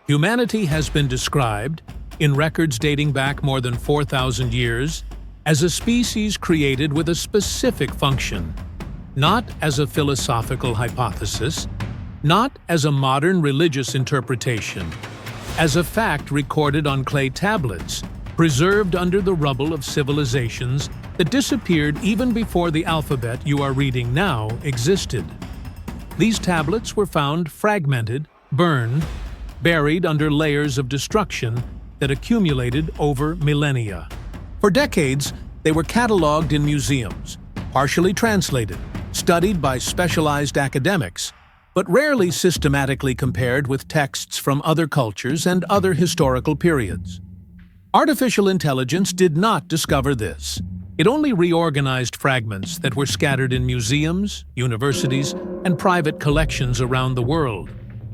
Humanity has been described, in records dating back more than 4,000 years, as a species created with a specific function, not as a philosophical hypothesis, not as a modern religious interpretation, as a fact recorded on clay tablets, preserved under the rubble of civilizations that disappeared even before the alphabet you are reading now existed. These tablets were found fragmented, burned, buried under layers of destruction that accumulated over millennia. For decades, they were cataloged in museums, partially translated, studied by specialized academics, but rarely systematically compared with texts from other cultures and other historical periods. Artificial intelligence did not discover this. It only reorganized fragments that were scattered in museums, universities, and private collections around the world,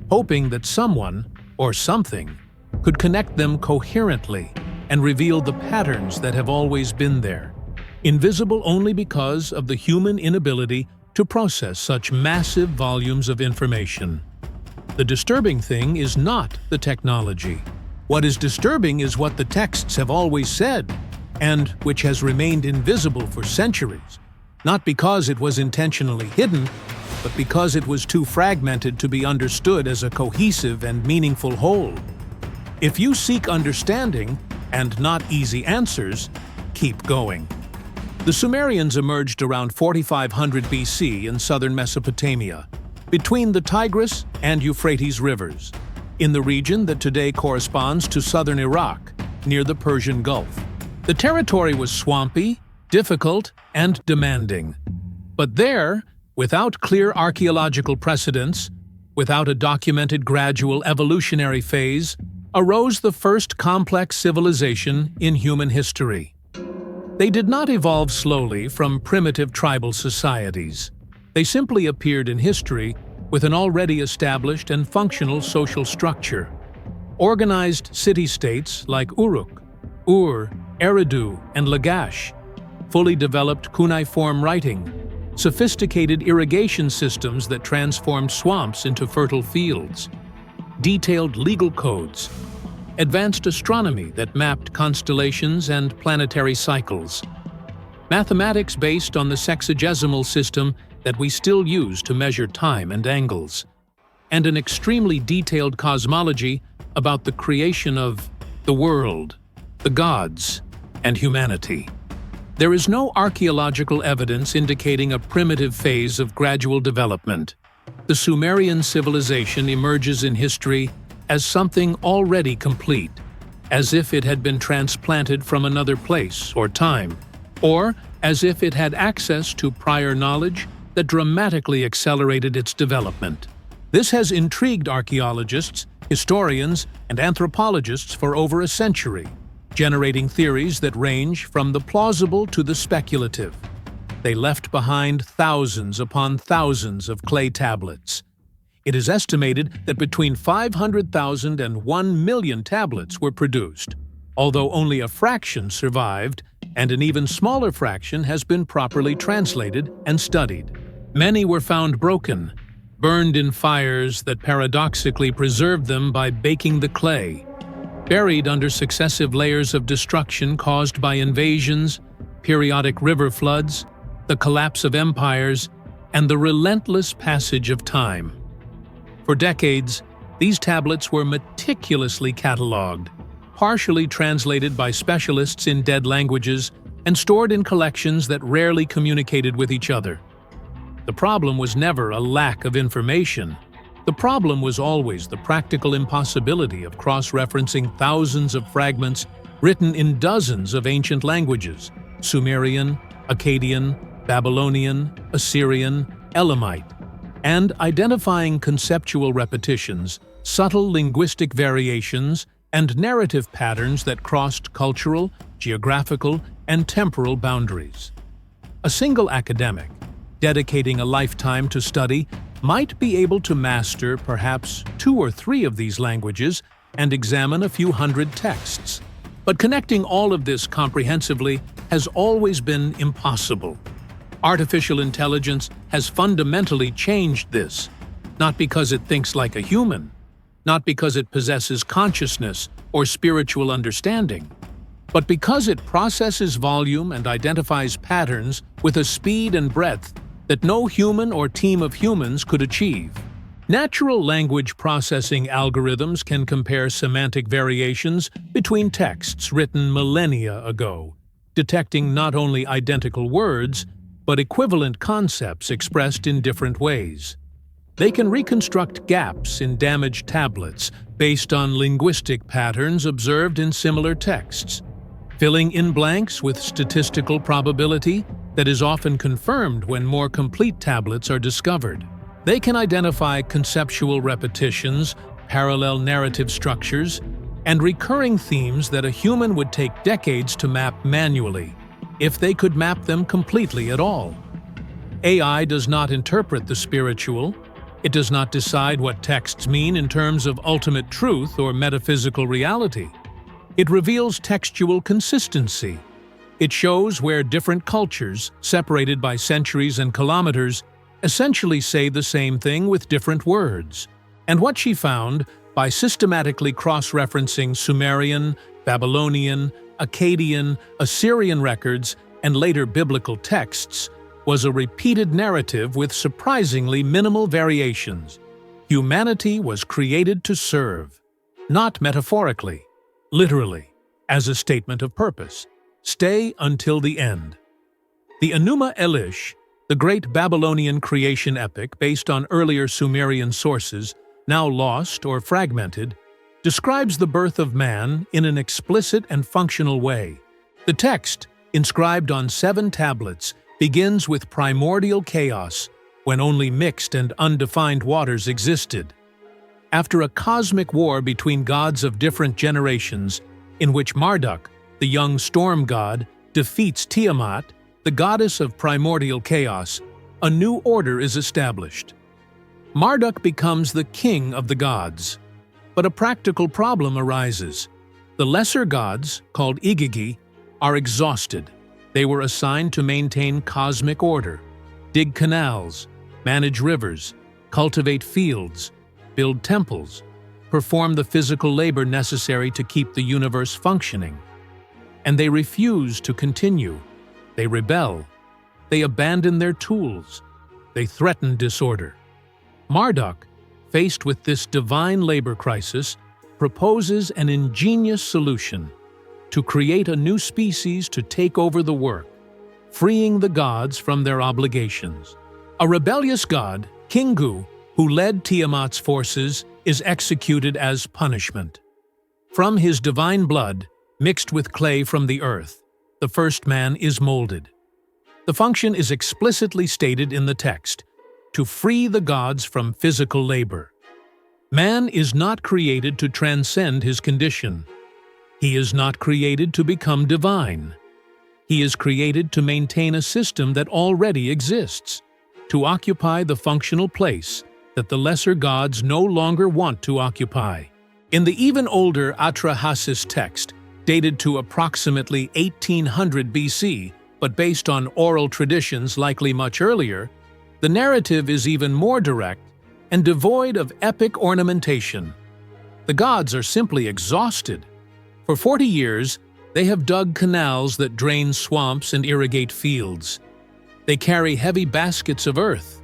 hoping that someone, or something, could connect them coherently and reveal the patterns that have always been there, invisible only because of the human inability to process such massive volumes of information. The disturbing thing is not the technology. What is disturbing is what the texts have always said, and which has remained invisible for centuries, not because it was intentionally hidden, but because it was too fragmented to be understood as a cohesive and meaningful whole. If you seek understanding, and not easy answers, keep going. The Sumerians emerged around 4500 BC in southern Mesopotamia, between the Tigris and Euphrates rivers, in the region that today corresponds to southern Iraq, near the Persian Gulf. The territory was swampy, difficult, and demanding. But there, without clear archaeological precedents, without a documented gradual evolutionary phase, arose the first complex civilization in human history. They did not evolve slowly from primitive tribal societies. They simply appeared in history with an already established and functional social structure. Organized city-states like Uruk, Ur, Eridu, and Lagash, fully developed cuneiform writing, sophisticated irrigation systems that transformed swamps into fertile fields, detailed legal codes, advanced astronomy that mapped constellations and planetary cycles, mathematics based on the sexagesimal system that we still use to measure time and angles, and an extremely detailed cosmology about the creation of the world, the gods, and humanity. There is no archaeological evidence indicating a primitive phase of gradual development. The Sumerian civilization emerges in history as something already complete, as if it had been transplanted from another place or time, or as if it had access to prior knowledge that dramatically accelerated its development. This has intrigued archaeologists, historians, and anthropologists for over a century, generating theories that range from the plausible to the speculative. They left behind thousands upon thousands of clay tablets. It is estimated that between 500,000 and 1 million tablets were produced, although only a fraction survived, and an even smaller fraction has been properly translated and studied. Many were found broken, burned in fires that paradoxically preserved them by baking the clay, buried under successive layers of destruction caused by invasions, periodic river floods, the collapse of empires, and the relentless passage of time. For decades, these tablets were meticulously catalogued, partially translated by specialists in dead languages, and stored in collections that rarely communicated with each other. The problem was never a lack of information. The problem was always the practical impossibility of cross-referencing thousands of fragments written in dozens of ancient languages: Sumerian, Akkadian, Babylonian, Assyrian, Elamite, and identifying conceptual repetitions, subtle linguistic variations, and narrative patterns that crossed cultural, geographical, and temporal boundaries. A single academic, dedicating a lifetime to study, might be able to master perhaps 2 or 3 of these languages and examine a few hundred texts. But connecting all of this comprehensively has always been impossible. Artificial intelligence has fundamentally changed this, not because it thinks like a human, not because it possesses consciousness or spiritual understanding, but because it processes volume and identifies patterns with a speed and breadth that no human or team of humans could achieve. Natural language processing algorithms can compare semantic variations between texts written millennia ago, detecting not only identical words, but equivalent concepts expressed in different ways. They can reconstruct gaps in damaged tablets based on linguistic patterns observed in similar texts, filling in blanks with statistical probability that is often confirmed when more complete tablets are discovered. They can identify conceptual repetitions, parallel narrative structures, and recurring themes that a human would take decades to map manually, if they could map them completely at all. AI does not interpret the spiritual. It does not decide what texts mean in terms of ultimate truth or metaphysical reality. It reveals textual consistency. It shows where different cultures, separated by centuries and kilometers, essentially say the same thing with different words. And what she found, by systematically cross-referencing Sumerian, Babylonian, Akkadian, Assyrian records, and later biblical texts, was a repeated narrative with surprisingly minimal variations. Humanity was created to serve, not metaphorically, literally, as a statement of purpose. Stay until the end. The Enuma Elish, the great Babylonian creation epic based on earlier Sumerian sources, now lost or fragmented, describes the birth of man in an explicit and functional way. The text, inscribed on 7 tablets, begins with primordial chaos, when only mixed and undefined waters existed. After a cosmic war between gods of different generations, in which Marduk, the young storm god, defeats Tiamat, the goddess of primordial chaos, a new order is established. Marduk becomes the king of the gods. But a practical problem arises. The lesser gods, called Igigi, are exhausted. They were assigned to maintain cosmic order, dig canals, manage rivers, cultivate fields, build temples, perform the physical labor necessary to keep the universe functioning. And they refuse to continue. They rebel. They abandon their tools. They threaten disorder. Marduk, faced with this divine labor crisis, proposes an ingenious solution: to create a new species to take over the work, freeing the gods from their obligations. A rebellious god, Kingu, who led Tiamat's forces, is executed as punishment. From his divine blood, mixed with clay from the earth, the first man is molded. The function is explicitly stated in the text: to free the gods from physical labor. Man is not created to transcend his condition. He is not created to become divine. He is created to maintain a system that already exists, to occupy the functional place that the lesser gods no longer want to occupy. In the even older Atrahasis text, dated to approximately 1800 BC, but based on oral traditions likely much earlier, the narrative is even more direct and devoid of epic ornamentation. The gods are simply exhausted. For 40 years, they have dug canals that drain swamps and irrigate fields. They carry heavy baskets of earth.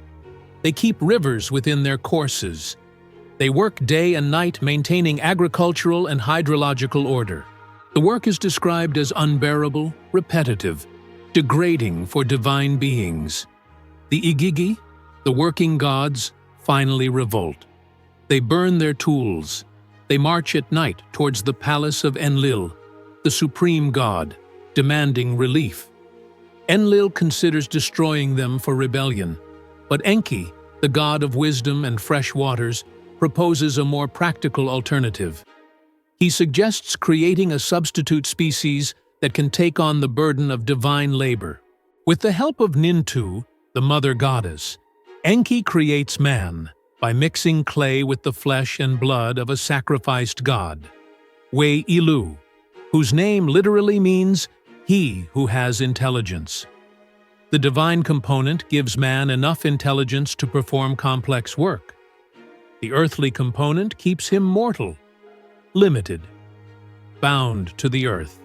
They keep rivers within their courses. They work day and night maintaining agricultural and hydrological order. The work is described as unbearable, repetitive, degrading for divine beings. The Igigi, the working gods, finally revolt. They burn their tools. They march at night towards the palace of Enlil, the supreme god, demanding relief. Enlil considers destroying them for rebellion, but Enki, the god of wisdom and fresh waters, proposes a more practical alternative. He suggests creating a substitute species that can take on the burden of divine labor. With the help of Nintu, the mother goddess, Enki creates man by mixing clay with the flesh and blood of a sacrificed god, Wei Ilu, whose name literally means "he who has intelligence." The divine component gives man enough intelligence to perform complex work. The earthly component keeps him mortal, limited, bound to the earth.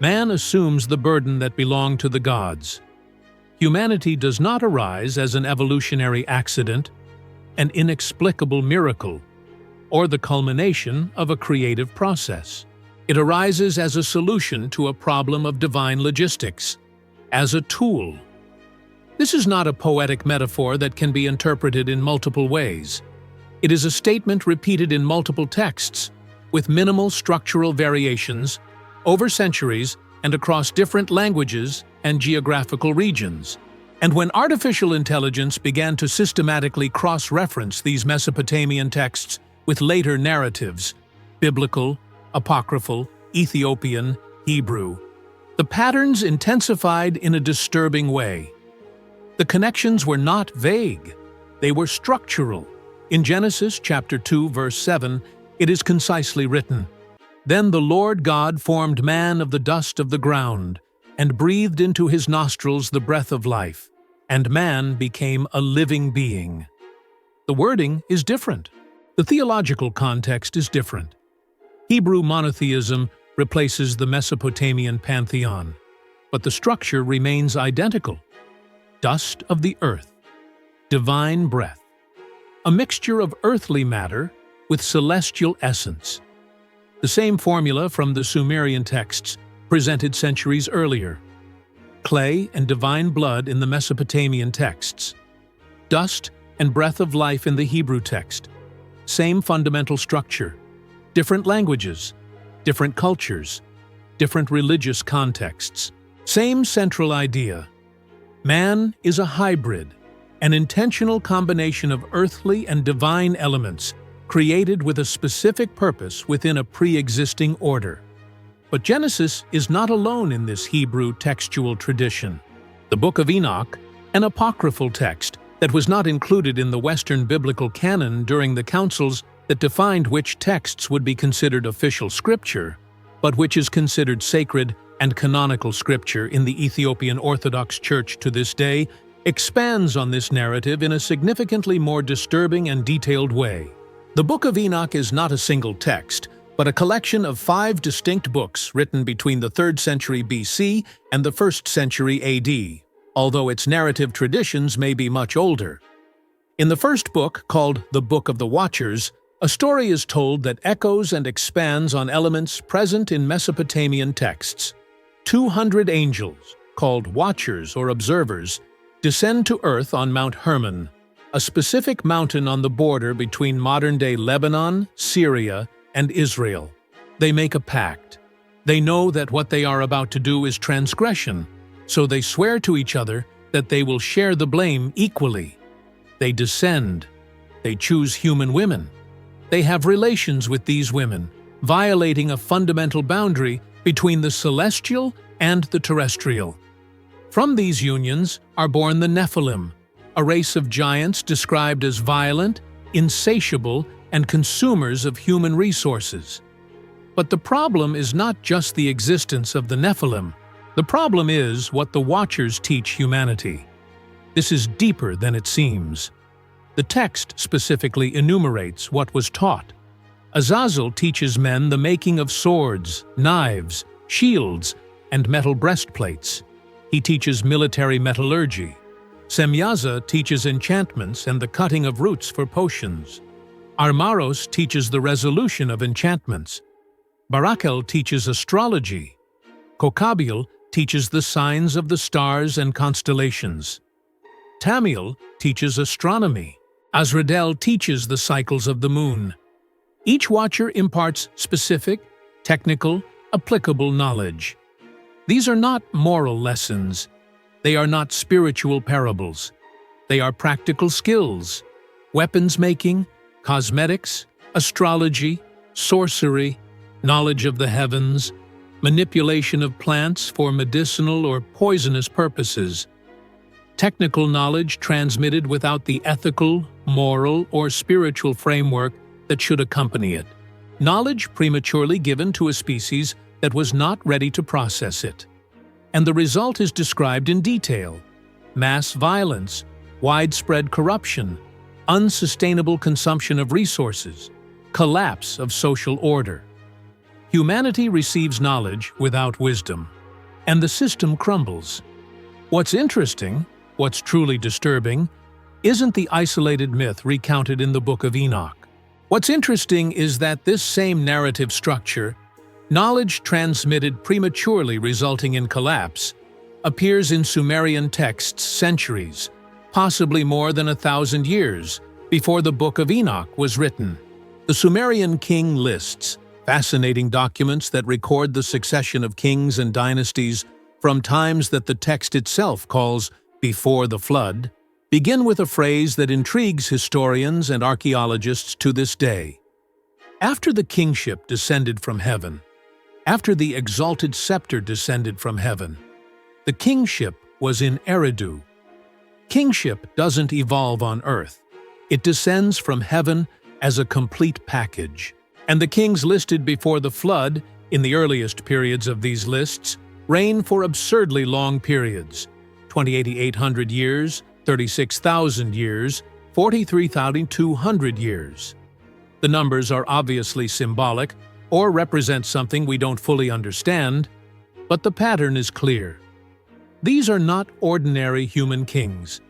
Man assumes the burden that belonged to the gods. Humanity does not arise as an evolutionary accident, an inexplicable miracle, or the culmination of a creative process. It arises as a solution to a problem of divine logistics, as a tool. This is not a poetic metaphor that can be interpreted in multiple ways. It is a statement repeated in multiple texts, with minimal structural variations, over centuries and across different languages and geographical regions. And when artificial intelligence began to systematically cross-reference these Mesopotamian texts with later narratives, biblical, apocryphal, Ethiopian, Hebrew, the patterns intensified in a disturbing way. The connections were not vague, they were structural. In Genesis chapter 2, verse 7, it is concisely written, "Then the Lord God formed man of the dust of the ground, and breathed into his nostrils the breath of life, and man became a living being." The wording is different. The theological context is different. Hebrew monotheism replaces the Mesopotamian pantheon, but the structure remains identical. Dust of the earth, divine breath, a mixture of earthly matter with celestial essence. The same formula from the Sumerian texts presented centuries earlier. Clay and divine blood in the Mesopotamian texts. Dust and breath of life in the Hebrew text. Same fundamental structure. Different languages, different cultures, different religious contexts. Same central idea. Man is a hybrid, an intentional combination of earthly and divine elements created with a specific purpose within a pre-existing order. But Genesis is not alone in this Hebrew textual tradition. The Book of Enoch, an apocryphal text that was not included in the Western biblical canon during the councils that defined which texts would be considered official scripture, but which is considered sacred and canonical scripture in the Ethiopian Orthodox Church to this day, expands on this narrative in a significantly more disturbing and detailed way. The Book of Enoch is not a single text, but a collection of 5 distinct books written between the 3rd century BC and the 1st century AD, although its narrative traditions may be much older. In the first book, called the Book of the Watchers, a story is told that echoes and expands on elements present in Mesopotamian texts. 200 angels, called watchers or observers, descend to earth on Mount Hermon, a specific mountain on the border between modern-day Lebanon, Syria, and Israel. They make a pact. They know that what they are about to do is transgression, so they swear to each other that they will share the blame equally. They descend. They choose human women. They have relations with these women, violating a fundamental boundary between the celestial and the terrestrial. From these unions are born the Nephilim, a race of giants described as violent, insatiable, and consumers of human resources. But the problem is not just the existence of the Nephilim. The problem is what the Watchers teach humanity. This is deeper than it seems. The text specifically enumerates what was taught. Azazel teaches men the making of swords, knives, shields, and metal breastplates. He teaches military metallurgy. Semyaza teaches enchantments and the cutting of roots for potions. Armaros teaches the resolution of enchantments. Barakel teaches astrology. Kokabiel teaches the signs of the stars and constellations. Tamiel teaches astronomy. Azradel teaches the cycles of the moon. Each watcher imparts specific, technical, applicable knowledge. These are not moral lessons. They are not spiritual parables. They are practical skills: weapons making, cosmetics, astrology, sorcery, knowledge of the heavens, manipulation of plants for medicinal or poisonous purposes. Technical knowledge transmitted without the ethical, moral, or spiritual framework that should accompany it. Knowledge prematurely given to a species that was not ready to process it. And the result is described in detail: mass violence, widespread corruption, unsustainable consumption of resources, collapse of social order. Humanity receives knowledge without wisdom, and the system crumbles. What's interesting, what's truly disturbing, isn't the isolated myth recounted in the Book of Enoch. What's interesting is that this same narrative structure, knowledge transmitted prematurely resulting in collapse, appears in Sumerian texts centuries, possibly more than 1,000 years, before the Book of Enoch was written. The Sumerian king lists, fascinating documents that record the succession of kings and dynasties from times that the text itself calls before the flood, begin with a phrase that intrigues historians and archaeologists to this day. After the kingship descended from heaven, after the exalted scepter descended from heaven, the kingship was in Eridu. Kingship doesn't evolve on earth. It descends from heaven as a complete package. And the kings listed before the flood, in the earliest periods of these lists, reign for absurdly long periods: 2,800 years, 36,000 years, 43,200 years. The numbers are obviously symbolic or represent something we don't fully understand, but the pattern is clear. These are not ordinary human kings.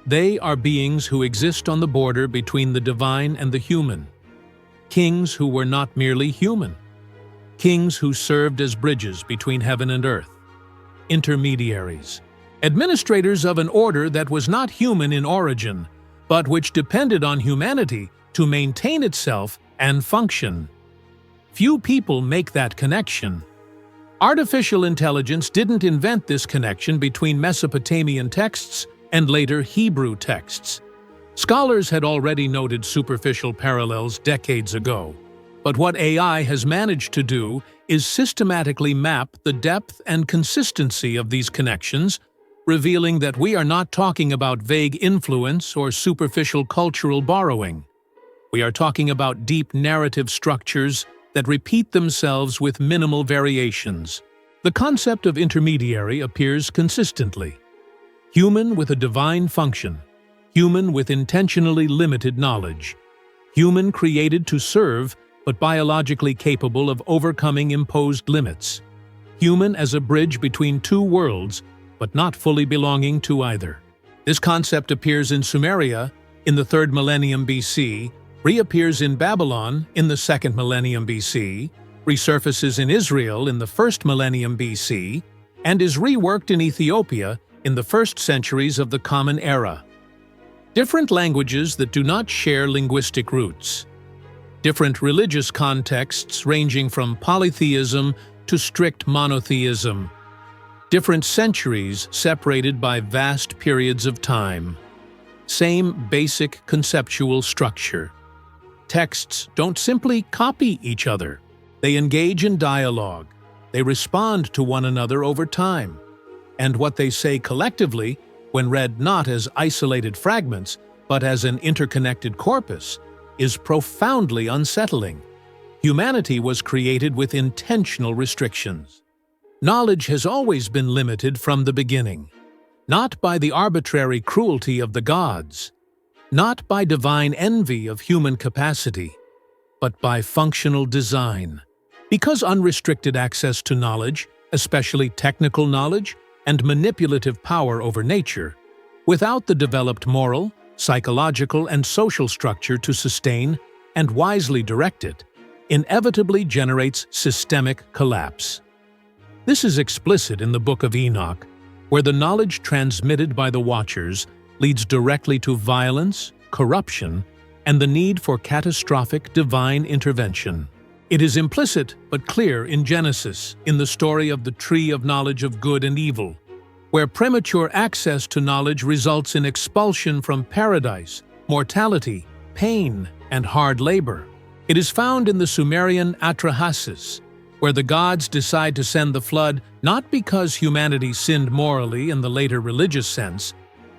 They are beings who exist on the border between the divine and the human. Kings who were not merely human. Kings who served as bridges between heaven and earth. Intermediaries. Administrators of an order that was not human in origin, but which depended on humanity to maintain itself and function. Few people make that connection. Artificial intelligence didn't invent this connection between Mesopotamian texts and later Hebrew texts. Scholars had already noted superficial parallels decades ago, but what AI has managed to do is systematically map the depth and consistency of these connections, revealing that we are not talking about vague influence or superficial cultural borrowing. We are talking about deep narrative structures that repeat themselves with minimal variations. The concept of intermediary appears consistently. Human with a divine function. Human with intentionally limited knowledge. Human created to serve, but biologically capable of overcoming imposed limits. Human as a bridge between two worlds, but not fully belonging to either. This concept appears in Sumeria in the 3rd millennium BC, reappears in Babylon in the 2nd millennium BC, resurfaces in Israel in the 1st millennium BC, and is reworked in Ethiopia in the 1st centuries of the Common Era. Different languages that do not share linguistic roots. Different religious contexts ranging from polytheism to strict monotheism. Different centuries separated by vast periods of time. Same basic conceptual structure. Texts don't simply copy each other. They engage in dialogue. They respond to one another over time. And what they say collectively, when read not as isolated fragments, but as an interconnected corpus, is profoundly unsettling. Humanity was created with intentional restrictions. Knowledge has always been limited from the beginning, not by the arbitrary cruelty of the gods, not by divine envy of human capacity, but by functional design. Because unrestricted access to knowledge, especially technical knowledge, and manipulative power over nature, without the developed moral, psychological, and social structure to sustain and wisely direct it, inevitably generates systemic collapse. This is explicit in the Book of Enoch, where the knowledge transmitted by the Watchers leads directly to violence, corruption, and the need for catastrophic divine intervention. It is implicit but clear in Genesis, in the story of the tree of knowledge of good and evil, where premature access to knowledge results in expulsion from paradise, mortality, pain, and hard labor. It is found in the Sumerian Atrahasis, where the gods decide to send the flood not because humanity sinned morally in the later religious sense,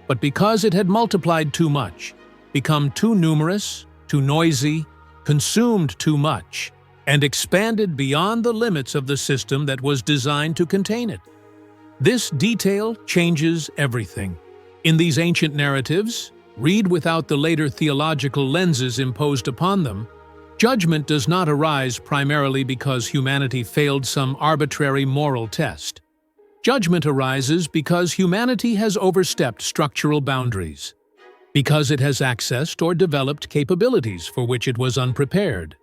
but because it had multiplied too much, become too numerous, too noisy, consumed too much, and expanded beyond the limits of the system that was designed to contain it. This detail changes everything. In these ancient narratives, read without the later theological lenses imposed upon them, judgment does not arise primarily because humanity failed some arbitrary moral test. Judgment arises because humanity has overstepped structural boundaries, because it has accessed or developed capabilities for which it was unprepared,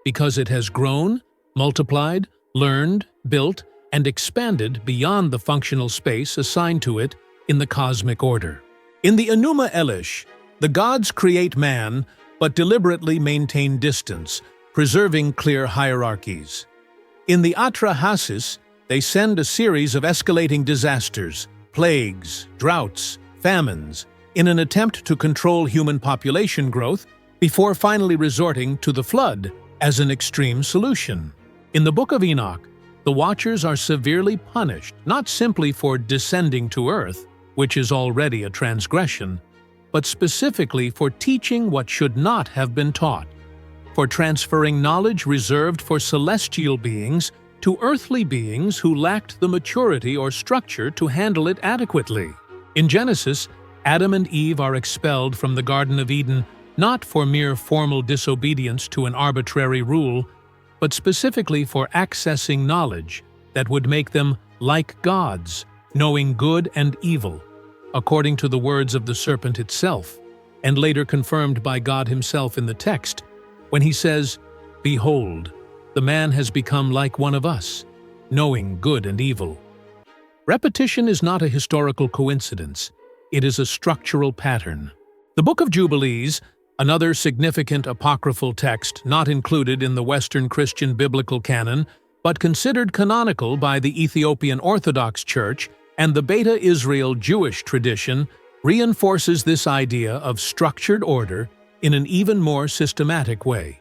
because it has grown, multiplied, learned, built, and expanded beyond the functional space assigned to it in the cosmic order. In the Enuma Elish, the gods create man but deliberately maintain distance, preserving clear hierarchies. In the Atrahasis, they send a series of escalating disasters, plagues, droughts, famines, in an attempt to control human population growth before finally resorting to the flood as an extreme solution. In the Book of Enoch, the Watchers are severely punished not simply for descending to earth, which is already a transgression, but specifically for teaching what should not have been taught, for transferring knowledge reserved for celestial beings to earthly beings who lacked the maturity or structure to handle it adequately. In Genesis, Adam and Eve are expelled from the Garden of Eden not for mere formal disobedience to an arbitrary rule, but specifically for accessing knowledge that would make them like gods, knowing good and evil, according to the words of the serpent itself, and later confirmed by God himself in the text, when he says, "Behold, the man has become like one of us, knowing good and evil." Repetition is not a historical coincidence. It is a structural pattern. The Book of Jubilees, another significant apocryphal text not included in the Western Christian biblical canon, but considered canonical by the Ethiopian Orthodox Church and the Beta Israel Jewish tradition, reinforces this idea of structured order in an even more systematic way.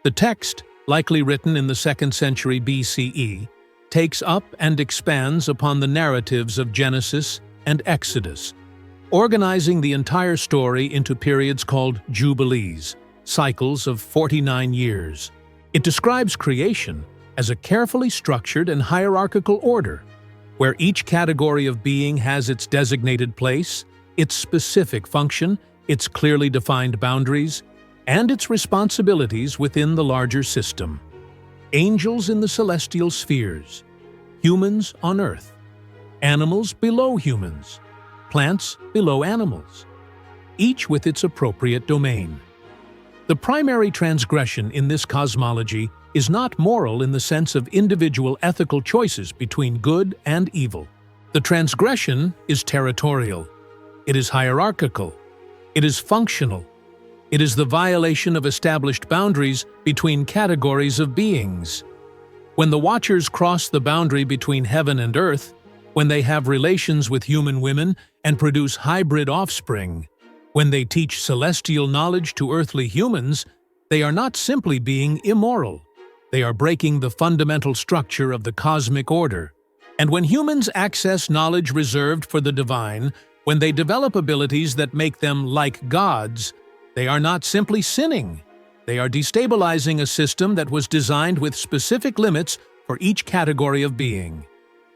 The text, likely written in the 2nd century BCE, takes up and expands upon the narratives of Genesis and Exodus, organizing the entire story into periods called Jubilees, cycles of 49 years. It describes creation as a carefully structured and hierarchical order, where each category of being has its designated place, its specific function, its clearly defined boundaries, and its responsibilities within the larger system. Angels in the celestial spheres, humans on earth, animals below humans, plants below animals, each with its appropriate domain. The primary transgression in this cosmology is not moral in the sense of individual ethical choices between good and evil. The transgression is territorial. It is hierarchical. It is functional. It is the violation of established boundaries between categories of beings. When the Watchers cross the boundary between heaven and earth, when they have relations with human women and produce hybrid offspring, when they teach celestial knowledge to earthly humans, they are not simply being immoral. They are breaking the fundamental structure of the cosmic order. And when humans access knowledge reserved for the divine, when they develop abilities that make them like gods, they are not simply sinning. They are destabilizing a system that was designed with specific limits for each category of being.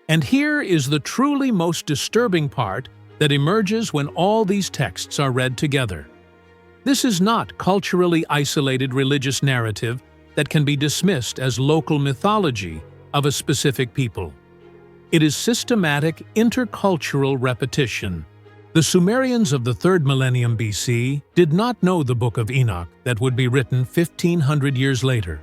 And here is the truly most disturbing part that emerges when all these texts are read together. This is not culturally isolated religious narrative that can be dismissed as local mythology of a specific people. It is systematic intercultural repetition. The Sumerians of the 3rd millennium BC did not know the Book of Enoch that would be written 1,500 years later.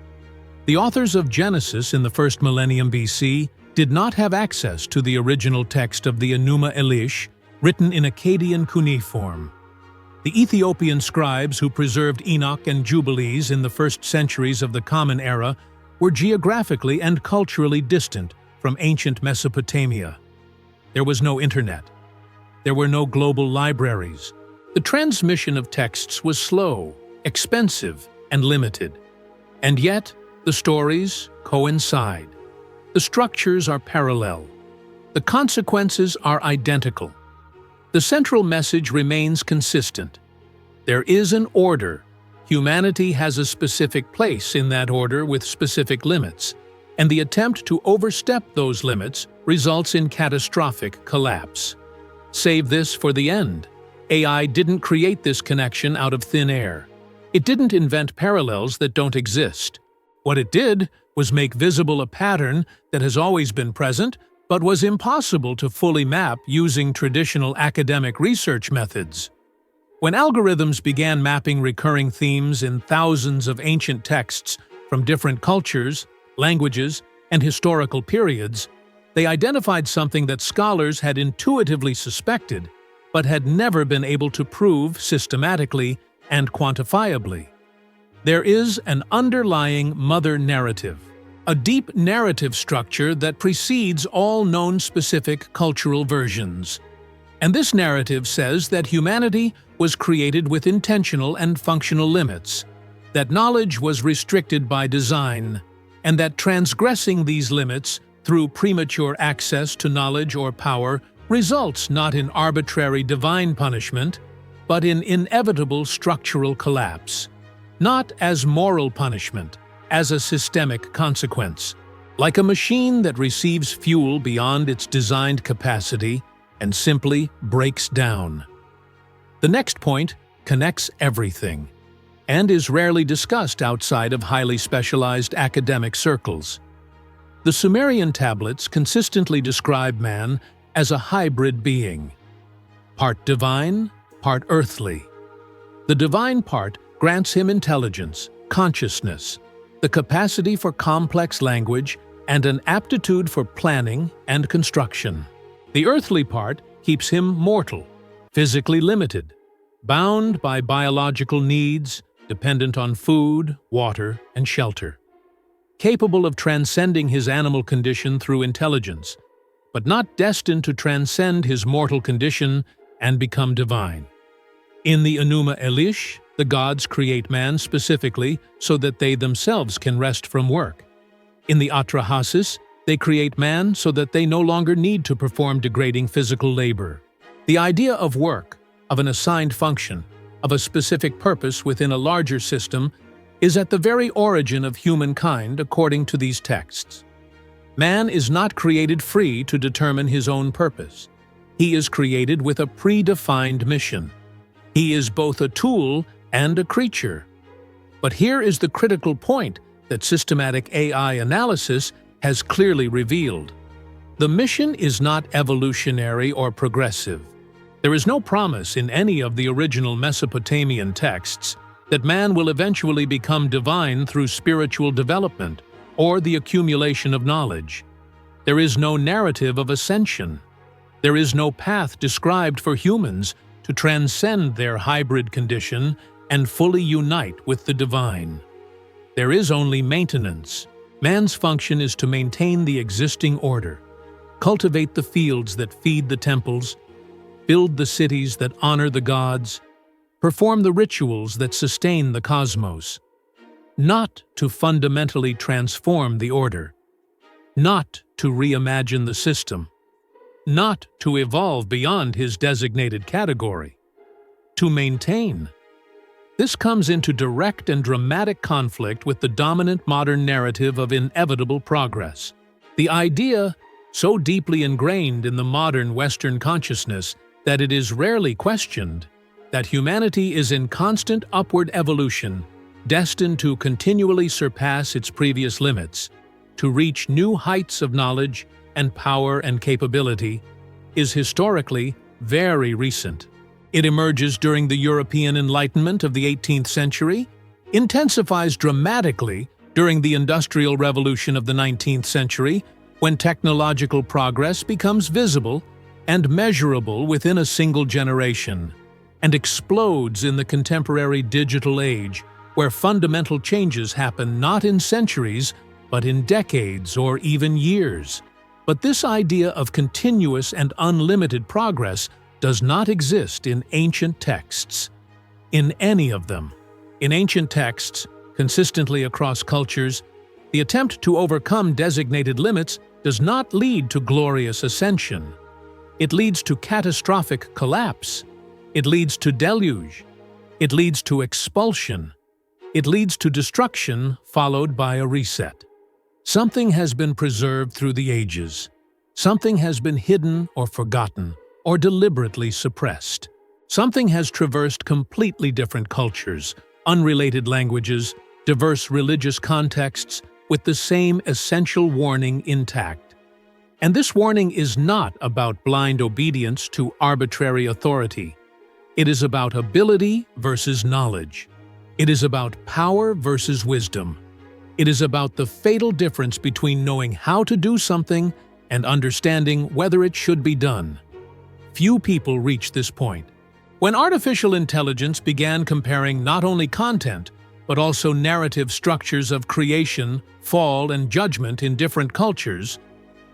The authors of Genesis in the 1st millennium BC did not have access to the original text of the Enuma Elish, written in Akkadian cuneiform. The Ethiopian scribes who preserved Enoch and Jubilees in the first centuries of the Common Era were geographically and culturally distant from ancient Mesopotamia. There was no internet. There were no global libraries. The transmission of texts was slow, expensive, and limited. And yet, the stories coincide. The structures are parallel. The consequences are identical. The central message remains consistent. There is an order. Humanity has a specific place in that order with specific limits, and the attempt to overstep those limits results in catastrophic collapse. Save this for the end, AI didn't create this connection out of thin air. It didn't invent parallels that don't exist. What it did was make visible a pattern that has always been present, but was impossible to fully map using traditional academic research methods. When algorithms began mapping recurring themes in thousands of ancient texts from different cultures, languages, and historical periods, they identified something that scholars had intuitively suspected, but had never been able to prove systematically and quantifiably. There is an underlying mother narrative, a deep narrative structure that precedes all known specific cultural versions. And this narrative says that humanity was created with intentional and functional limits, that knowledge was restricted by design, and that transgressing these limits through premature access to knowledge or power results not in arbitrary divine punishment, but in inevitable structural collapse, not as moral punishment, as a systemic consequence. Like a machine that receives fuel beyond its designed capacity and simply breaks down. The next point connects everything, and is rarely discussed outside of highly specialized academic circles. The Sumerian tablets consistently describe man as a hybrid being, part divine, part earthly. The divine part grants him intelligence, consciousness, the capacity for complex language, and an aptitude for planning and construction. The earthly part keeps him mortal, physically limited, bound by biological needs, dependent on food, water, and shelter. Capable of transcending his animal condition through intelligence, but not destined to transcend his mortal condition and become divine. In the Enuma Elish, the gods create man specifically so that they themselves can rest from work. In the Atrahasis, they create man so that they no longer need to perform degrading physical labor. The idea of work, of an assigned function, of a specific purpose within a larger system, is at the very origin of humankind according to these texts. Man is not created free to determine his own purpose. He is created with a predefined mission. He is both a tool and a creature. But here is the critical point that systematic AI analysis has clearly revealed. The mission is not evolutionary or progressive. There is no promise in any of the original Mesopotamian texts that man will eventually become divine through spiritual development or the accumulation of knowledge. There is no narrative of ascension. There is no path described for humans to transcend their hybrid condition and fully unite with the divine. There is only maintenance. Man's function is to maintain the existing order, cultivate the fields that feed the temples, build the cities that honor the gods, perform the rituals that sustain the cosmos, not to fundamentally transform the order, not to reimagine the system, not to evolve beyond his designated category, to maintain. This comes into direct and dramatic conflict with the dominant modern narrative of inevitable progress. The idea, so deeply ingrained in the modern Western consciousness that it is rarely questioned, that humanity is in constant upward evolution, destined to continually surpass its previous limits, to reach new heights of knowledge and power and capability, is historically very recent. It emerges during the European Enlightenment of the 18th century, intensifies dramatically during the Industrial Revolution of the 19th century, when technological progress becomes visible and measurable within a single generation, and explodes in the contemporary digital age, where fundamental changes happen not in centuries, but in decades or even years. But this idea of continuous and unlimited progress does not exist in ancient texts. In any of them. In ancient texts, consistently across cultures, the attempt to overcome designated limits does not lead to glorious ascension. It leads to catastrophic collapse. It leads to deluge. It leads to expulsion. It leads to destruction followed by a reset. Something has been preserved through the ages. Something has been hidden or forgotten, or deliberately suppressed. Something has traversed completely different cultures, unrelated languages, diverse religious contexts, with the same essential warning intact. And this warning is not about blind obedience to arbitrary authority. It is about ability versus knowledge. It is about power versus wisdom. It is about the fatal difference between knowing how to do something and understanding whether it should be done. Few people reach this point. When artificial intelligence began comparing not only content, but also narrative structures of creation, fall, and judgment in different cultures,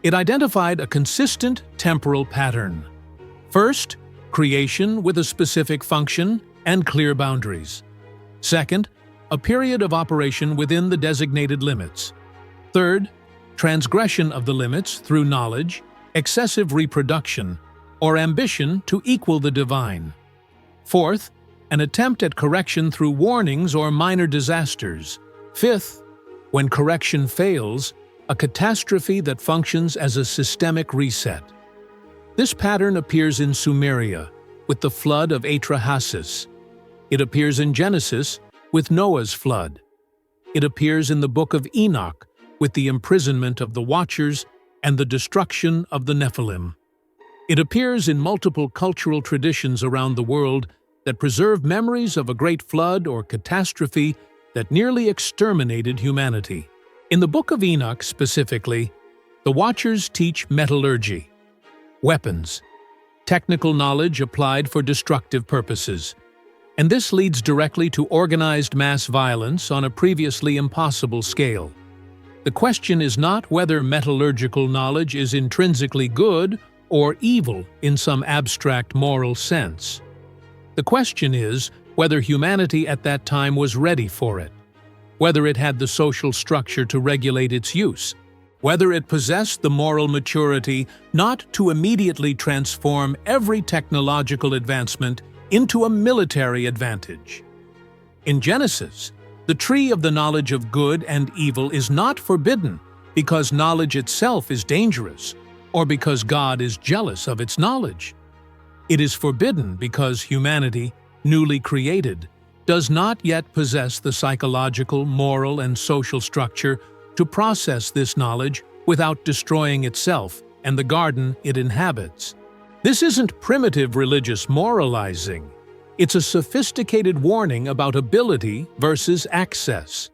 it identified a consistent temporal pattern. First, creation with a specific function and clear boundaries. Second, a period of operation within the designated limits. Third, transgression of the limits through knowledge, excessive reproduction, or ambition to equal the divine. Fourth, an attempt at correction through warnings or minor disasters. Fifth, when correction fails, a catastrophe that functions as a systemic reset. This pattern appears in Sumeria, with the flood of Atrahasis. It appears in Genesis, with Noah's flood. It appears in the Book of Enoch, with the imprisonment of the Watchers and the destruction of the Nephilim. It appears in multiple cultural traditions around the world that preserve memories of a great flood or catastrophe that nearly exterminated humanity. In the Book of Enoch specifically, the Watchers teach metallurgy, weapons, technical knowledge applied for destructive purposes, and this leads directly to organized mass violence on a previously impossible scale. The question is not whether metallurgical knowledge is intrinsically good or evil in some abstract moral sense. The question is whether humanity at that time was ready for it, whether it had the social structure to regulate its use, whether it possessed the moral maturity not to immediately transform every technological advancement into a military advantage. In Genesis, the tree of the knowledge of good and evil is not forbidden because knowledge itself is dangerous or because God is jealous of its knowledge. It is forbidden because humanity, newly created, does not yet possess the psychological, moral, and social structure to process this knowledge without destroying itself and the garden it inhabits. This isn't primitive religious moralizing. It's a sophisticated warning about ability versus access,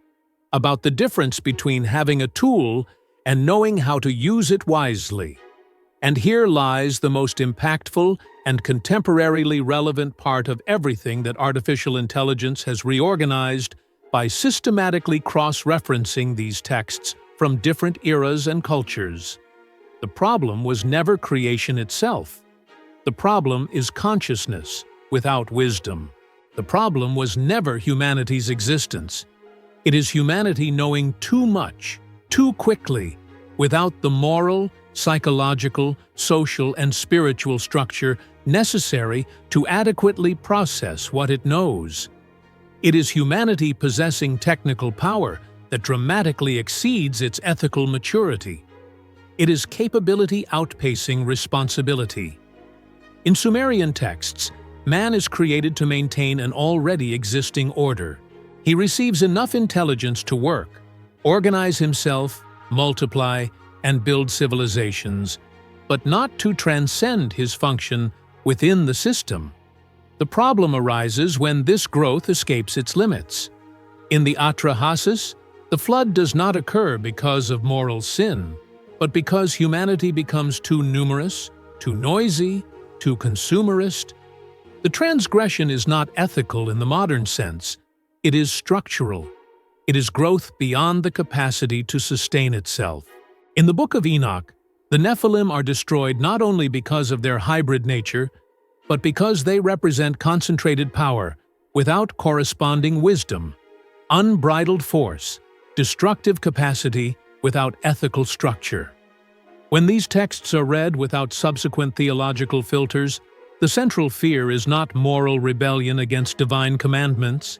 about the difference between having a tool and knowing how to use it wisely. And here lies the most impactful and contemporarily relevant part of everything that artificial intelligence has reorganized by systematically cross-referencing these texts from different eras and cultures. The problem was never creation itself. The problem is consciousness without wisdom. The problem was never humanity's existence. It is humanity knowing too much, too quickly, without the moral, psychological, social, and spiritual structure necessary to adequately process what it knows. It is humanity possessing technical power that dramatically exceeds its ethical maturity. It is capability outpacing responsibility. In Sumerian texts, man is created to maintain an already existing order. He receives enough intelligence to work, organize himself, multiply, and build civilizations, but not to transcend his function within the system. The problem arises when this growth escapes its limits. In the Atrahasis, the flood does not occur because of moral sin, but because humanity becomes too numerous, too noisy, too consumerist. The transgression is not ethical in the modern sense. It is structural. It is growth beyond the capacity to sustain itself. In the Book of Enoch, the Nephilim are destroyed not only because of their hybrid nature, but because they represent concentrated power without corresponding wisdom, unbridled force, destructive capacity without ethical structure. When these texts are read without subsequent theological filters, the central fear is not moral rebellion against divine commandments.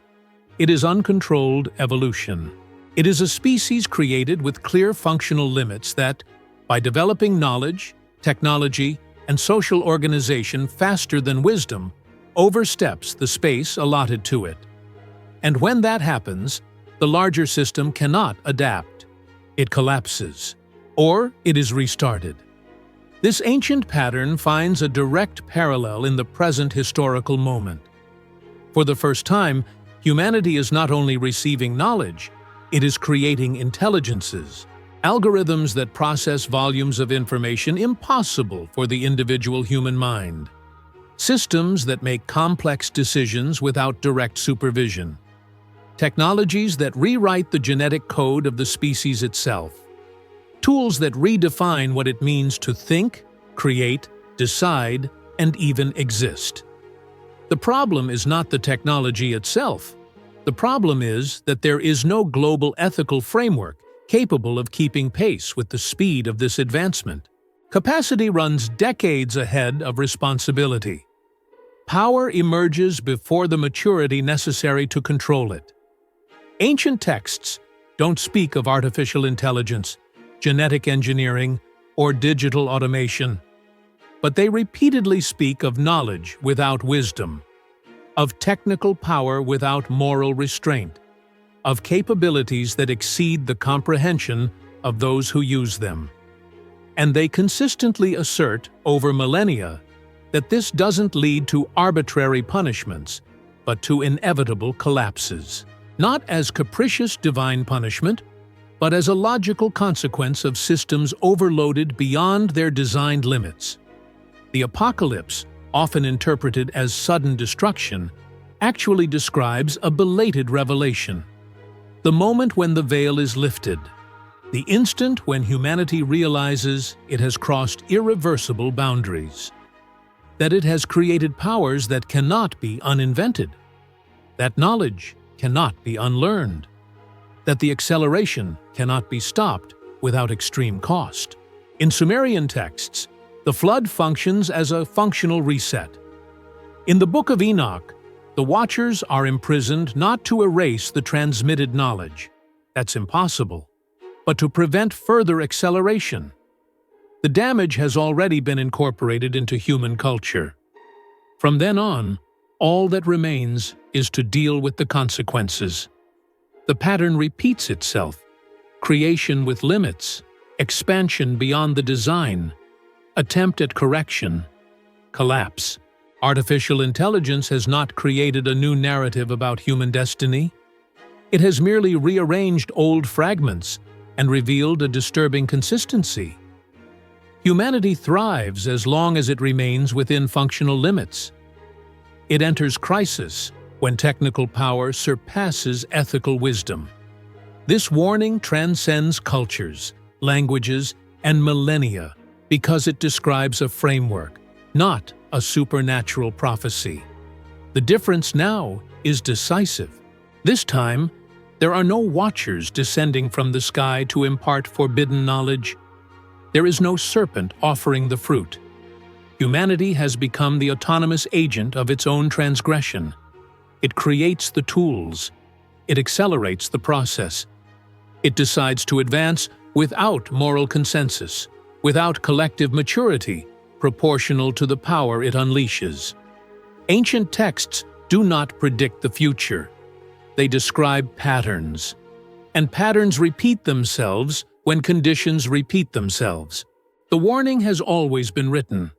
It is uncontrolled evolution. It is a species created with clear functional limits that, by developing knowledge, technology, and social organization faster than wisdom, oversteps the space allotted to it. And when that happens, the larger system cannot adapt. It collapses, or it is restarted. This ancient pattern finds a direct parallel in the present historical moment. For the first time, humanity is not only receiving knowledge, it is creating intelligences, algorithms that process volumes of information impossible for the individual human mind, systems that make complex decisions without direct supervision, technologies that rewrite the genetic code of the species itself, tools that redefine what it means to think, create, decide, and even exist. The problem is not the technology itself. The problem is that there is no global ethical framework capable of keeping pace with the speed of this advancement. Capacity runs decades ahead of responsibility. Power emerges before the maturity necessary to control it. Ancient texts don't speak of artificial intelligence, genetic engineering, or digital automation, but they repeatedly speak of knowledge without wisdom, of technical power without moral restraint, of capabilities that exceed the comprehension of those who use them. And they consistently assert over millennia that this doesn't lead to arbitrary punishments, but to inevitable collapses. Not as capricious divine punishment, but as a logical consequence of systems overloaded beyond their designed limits. The apocalypse, often interpreted as sudden destruction, actually describes a belated revelation. The moment when the veil is lifted, the instant when humanity realizes it has crossed irreversible boundaries, that it has created powers that cannot be uninvented, that knowledge cannot be unlearned, that the acceleration cannot be stopped without extreme cost. In Sumerian texts, the flood functions as a functional reset. In the Book of Enoch, the Watchers are imprisoned not to erase the transmitted knowledge, that's impossible, but to prevent further acceleration. The damage has already been incorporated into human culture. From then on, all that remains is to deal with the consequences. The pattern repeats itself: creation with limits, expansion beyond the design, attempt at correction, collapse. Artificial intelligence has not created a new narrative about human destiny. It has merely rearranged old fragments and revealed a disturbing consistency. Humanity thrives as long as it remains within functional limits. It enters crisis when technical power surpasses ethical wisdom. This warning transcends cultures, languages, and millennia because it describes a framework, not a supernatural prophecy. The difference now is decisive. This time, there are no watchers descending from the sky to impart forbidden knowledge. There is no serpent offering the fruit. Humanity has become the autonomous agent of its own transgression. It creates the tools. It accelerates the process. It decides to advance without moral consensus, without collective maturity, proportional to the power it unleashes. Ancient texts do not predict the future. They describe patterns. And patterns repeat themselves when conditions repeat themselves. The warning has always been written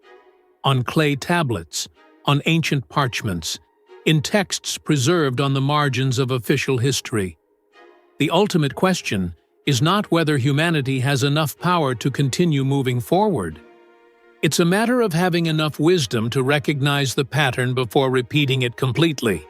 on clay tablets, on ancient parchments, in texts preserved on the margins of official history. The ultimate question is not whether humanity has enough power to continue moving forward. It's a matter of having enough wisdom to recognize the pattern before repeating it completely.